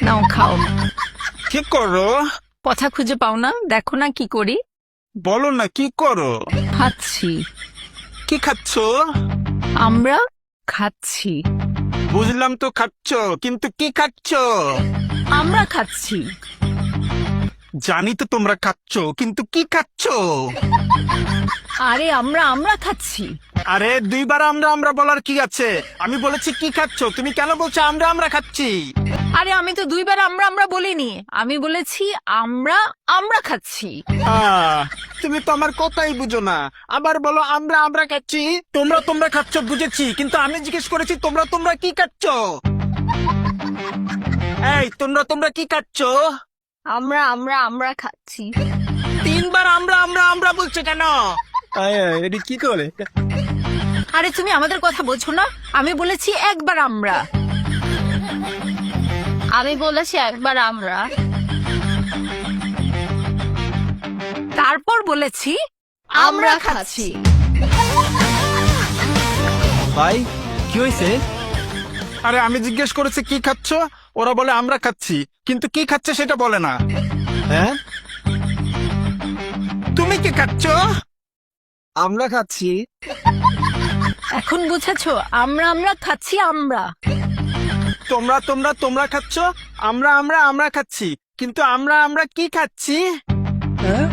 নাও খাও। কি করো? কথা খুঁজে পাও না? দেখো না কি করি। বলো না কি করো? খাচ্ছি। কি খাচ্ছ? আমরা খাচ্ছি। বুঝলাম তো খাচ্ছ, কিন্তু কি খাচ্ছ? আমরা খাচ্ছি। জানি তো তোমরা খাচ্ছ, কিন্তু কি খাচ্ছ? আরে আমরা খাচ্ছি। আরে দুইবার আমরা বলার কি আছে? আমি বলেছি কি খাচ্ছ, তুমি কেন বলছো আমরা খাচ্ছি? আরে আমি তো দুইবার আমরা বলিনি, আমি বলেছি আমরা খাচ্ছি। তুমি তো আমার কথাই বুঝো না। আবার বলো আমরা খাচ্ছি। তোমরা খাচ্ছ বুঝেছি, কিন্তু আমি জিজ্ঞেস করেছি তোমরা কি খাচ্ছ? এই তোমরা কি খাচ্ছ? আমরা খাচ্ছি। তিনবার আমরা বলছে কেন? এটি কি করে? আরে তুমি আমাদের কথা বোঝো না? আমি বলেছি একবার আমরা। আমি বলেছি একবার আমরা। তারপর বলেছি আমরা খাচ্ছি। ভাই কি হয়েছে? আরে আমি জিজ্ঞেস করেছি কি খাচ্ছ, ওরা বলে আমরা খাচ্ছি, কিন্তু কি খাচ্ছে সেটা বলে না। হ্যাঁ তুমি কি খাচ্ছ? আমরা খাচ্ছি। এখন বুঝেছো? আমরা খাচ্ছি। আমরা তোমরা খাচ্ছ, আমরা খাচ্ছি, কিন্তু আমরা কি খাচ্ছি? হ্যাঁ